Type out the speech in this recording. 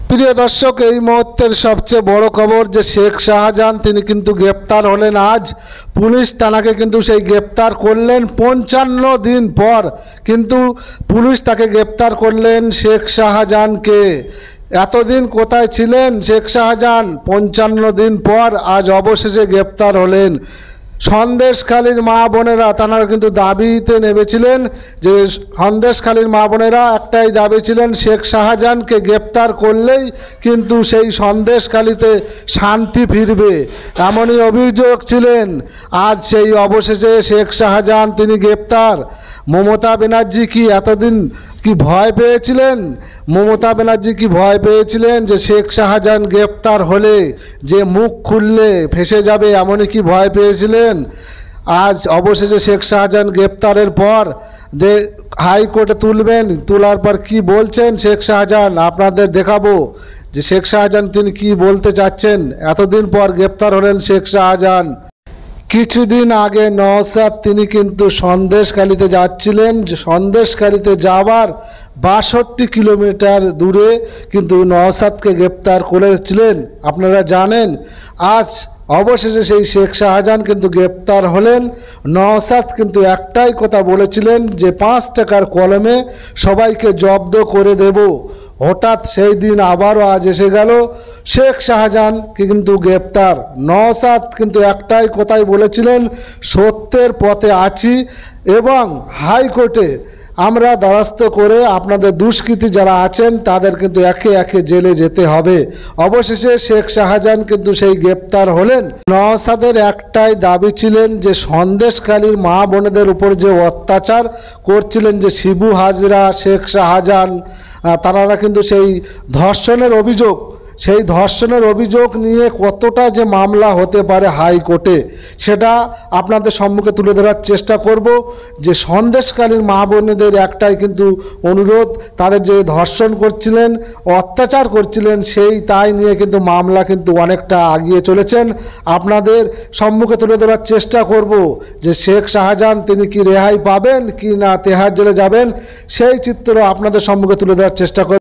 প্রিয় দর্শক, এই মুহূর্তের সবচেয়ে বড় খবর যে শেখ শাহজাহান তিনি কিন্তু গ্রেপ্তার হলেন। আজ পুলিশ তাকে কিন্তু সেই গ্রেপ্তার করলেন 55 দিন পর, কিন্তু পুলিশ তাকে গ্রেপ্তার করলেন শেখ শাহজাহানকে। এতদিন কোথায় ছিলেন শেখ শাহজাহান? 55 দিন পর আজ অবশেষে গ্রেপ্তার হলেন। সন্দেশখালীর মা বোনেরা তারা কিন্তু দাবিতে নেমেছিলেন, যে সন্দেশখালীর মা বোনেরা একটাই দাবি ছিলেন, শেখ শাহজাহানকে গ্রেপ্তার করলেই কিন্তু সেই সন্দেশখালীতে শান্তি ফিরবে, এমনই অভিযোগ ছিলেন। আজ সেই অবশেষে শেখ শাহজাহান তিনি গ্রেপ্তার। মমতা ব্যানার্জি কি এতদিন কি ভয় পেয়েছিলেন? মমতা ব্যানার্জি কি ভয় পেয়েছিলেন যে শেখ শাহজাহান গ্রেপ্তার হলে যে মুখ খুললে ফেঁসে যাবে, এমনই কি ভয় পেয়েছিলেন? আজ অবশেষে শেখ শাহজাহান গ্রেপ্তারের পর হাইকোর্টে তুলবেন, তোলার পর কি বলছেন শেখ শাহজাহান আপনাদের দেখাবো যে শেখ শাহজাহান তিনি কি বলতে চাচ্ছেন। এতদিন পর গ্রেপ্তার হলেন শেখ শাহজাহান। কিছুদিন আগে নওশাদ তিনি কিন্তু সন্দেশখালীতে যাচ্ছিলেন, সন্দেশখালীতে যাওয়ার 62 কিলোমিটার দূরে কিন্তু নওশাদকে গ্রেপ্তার করেছিলেন, আপনারা জানেন। আজ অবশেষে সেই শেখ শাহজাহান কিন্তু গ্রেপ্তার হলেন। নওশাদ কিন্তু একটাই কথা বলেছিলেন যে 5 টাকার কলমে সবাইকে জব্দ করে দেব। হঠাৎ সেই দিন আবারও আজ এসে গেল, শেখ শাহজাহানকে কিন্তু গ্রেপ্তার। নওশাদ কিন্তু একটাই কথাই বলেছিলেন, সত্যের পথে আছি এবং হাইকোর্টে আমরা দ্বারস্থ করে আপনাদের দুষ্কৃতী যারা আছেন তাদের কিন্তু একে একে জেলে যেতে হবে। অবশেষে শেখ শাহজাহান কিন্তু সেই গ্রেপ্তার হলেন। নওশাদের একটাই দাবি ছিলেন যে সন্দেশখালীর মা বোনেদের উপর যে অত্যাচার করছিলেন যে শিবু হাজরা, শেখ শাহজাহান, তারা কিন্তু সেই ধর্ষণের অভিযোগ নিয়ে কতটা যে মামলা হতে পারে হাইকোর্টে, সেটা আপনাদের সম্মুখে তুলে ধরার চেষ্টা করব। যে সন্দেশখালীর মা বোনেদের একটাই কিন্তু অনুরোধ, তাদের যে ধর্ষণ করছিলেন, অত্যাচার করছিলেন, তাই নিয়ে কিন্তু মামলা কিন্তু অনেকটা এগিয়ে চলেছেন। আপনাদের সম্মুখে তুলে ধরার চেষ্টা করব যে শেখ শাহজাহান তিনি কি রেহাই পাবেন কি না, তেহার জেলে যাবেন, সেই চিত্র আপনাদের সম্মুখে তুলে ধরার চেষ্টা করব।